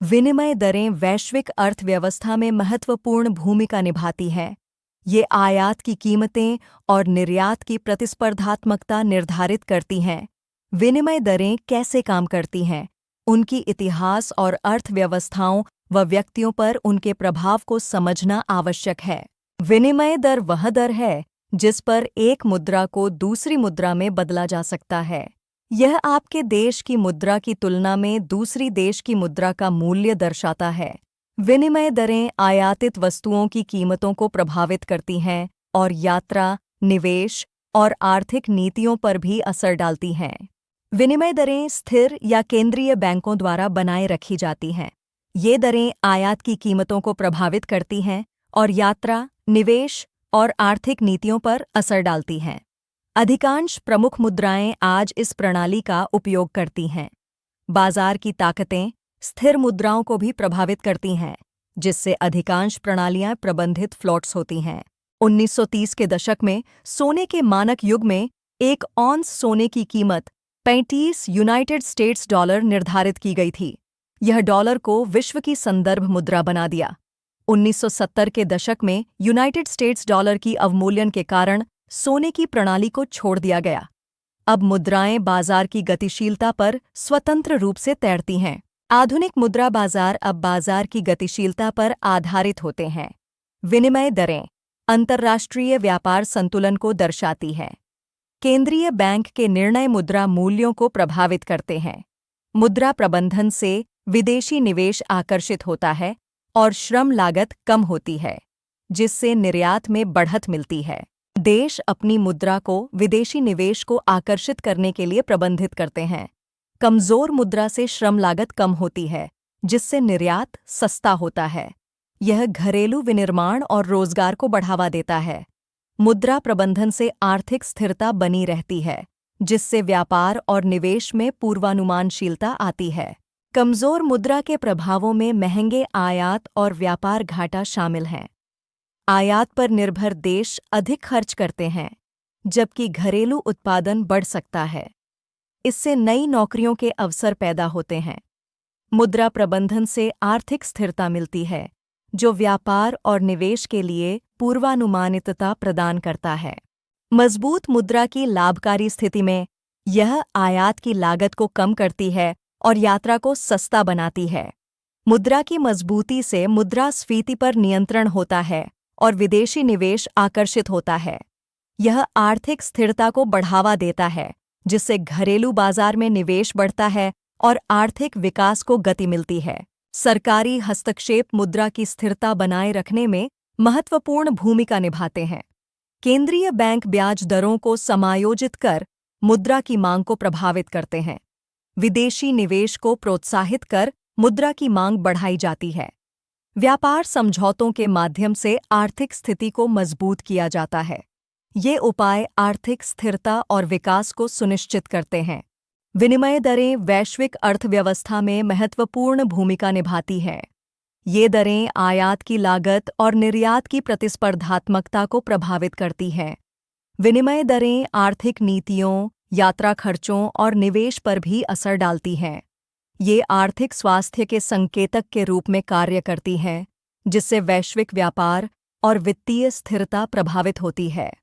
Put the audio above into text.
विनिमय दरें वैश्विक अर्थव्यवस्था में महत्वपूर्ण भूमिका निभाती हैं। ये आयात की कीमतें और निर्यात की प्रतिस्पर्धात्मकता निर्धारित करती हैं। विनिमय दरें कैसे काम करती हैं? उनकी इतिहास और अर्थव्यवस्थाओं व व्यक्तियों पर उनके प्रभाव को समझना आवश्यक है। विनिमय दर वह दर है जिस पर एक मुद्रा को दूसरी मुद्रा में बदला जा सकता है। यह आपके देश की मुद्रा की तुलना में दूसरी देश की मुद्रा का मूल्य दर्शाता है। विनिमय दरें आयातित वस्तुओं की कीमतों को प्रभावित करती हैं और यात्रा, निवेश और आर्थिक नीतियों पर भी असर डालती हैं। विनिमय दरें स्थिर या केंद्रीय बैंकों द्वारा बनाए रखी जाती हैं। ये दरें आयात की कीमतों को प्रभावित करती हैं और यात्रा, निवेश और आर्थिक नीतियों पर असर डालती हैं। अधिकांश प्रमुख मुद्राएं आज इस प्रणाली का उपयोग करती हैं। बाजार की ताकतें स्थिर मुद्राओं को भी प्रभावित करती हैं, जिससे अधिकांश प्रणालियां प्रबंधित फ्लोट्स होती हैं। 1930 के दशक में सोने के मानक युग में एक औंस सोने की कीमत 35 यूनाइटेड स्टेट्स डॉलर निर्धारित की गई थी। यह डॉलर को विश्व की संदर्भ मुद्रा बना दिया। 1970 के दशक में यूनाइटेड स्टेट्स डॉलर की अवमूल्यन के कारण सोने की प्रणाली को छोड़ दिया गया। अब मुद्राएं बाजार की गतिशीलता पर स्वतंत्र रूप से तैरती हैं। आधुनिक मुद्रा बाजार अब बाजार की गतिशीलता पर आधारित होते हैं। विनिमय दरें अंतर्राष्ट्रीय व्यापार संतुलन को दर्शाती है। केंद्रीय बैंक के निर्णय मुद्रा मूल्यों को प्रभावित करते हैं। मुद्रा प्रबंधन से विदेशी निवेश आकर्षित होता है और श्रम लागत कम होती है, जिससे निर्यात में बढ़त मिलती है। देश अपनी मुद्रा को विदेशी निवेश को आकर्षित करने के लिए प्रबंधित करते हैं। कमजोर मुद्रा से श्रम लागत कम होती है, जिससे निर्यात सस्ता होता है। यह घरेलू विनिर्माण और रोजगार को बढ़ावा देता है। मुद्रा प्रबंधन से आर्थिक स्थिरता बनी रहती है, जिससे व्यापार और निवेश में पूर्वानुमानशीलता आती है। कमजोर मुद्रा के प्रभावों में महंगे आयात और व्यापार घाटा शामिल हैं। आयात पर निर्भर देश अधिक खर्च करते हैं, जबकि घरेलू उत्पादन बढ़ सकता है। इससे नई नौकरियों के अवसर पैदा होते हैं। मुद्रा प्रबंधन से आर्थिक स्थिरता मिलती है, जो व्यापार और निवेश के लिए पूर्वानुमानितता प्रदान करता है। मजबूत मुद्रा की लाभकारी स्थिति में यह आयात की लागत को कम करती है और यात्रा को सस्ता बनाती है। मुद्रा की मजबूती से मुद्रास्फीति पर नियंत्रण होता है और विदेशी निवेश आकर्षित होता है। यह आर्थिक स्थिरता को बढ़ावा देता है, जिससे घरेलू बाजार में निवेश बढ़ता है और आर्थिक विकास को गति मिलती है। सरकारी हस्तक्षेप मुद्रा की स्थिरता बनाए रखने में महत्वपूर्ण भूमिका निभाते हैं। केंद्रीय बैंक ब्याज दरों को समायोजित कर मुद्रा की मांग को प्रभावित करते हैं। विदेशी निवेश को प्रोत्साहित कर मुद्रा की मांग बढ़ाई जाती है। व्यापार समझौतों के माध्यम से आर्थिक स्थिति को मजबूत किया जाता है। ये उपाय आर्थिक स्थिरता और विकास को सुनिश्चित करते हैं। विनिमय दरें वैश्विक अर्थव्यवस्था में महत्वपूर्ण भूमिका निभाती हैं। ये दरें आयात की लागत और निर्यात की प्रतिस्पर्धात्मकता को प्रभावित करती हैं। विनिमय दरें आर्थिक नीतियों, यात्रा खर्चों और निवेश पर भी असर डालती हैं। ये आर्थिक स्वास्थ्य के संकेतक के रूप में कार्य करती हैं, जिससे वैश्विक व्यापार और वित्तीय स्थिरता प्रभावित होती है।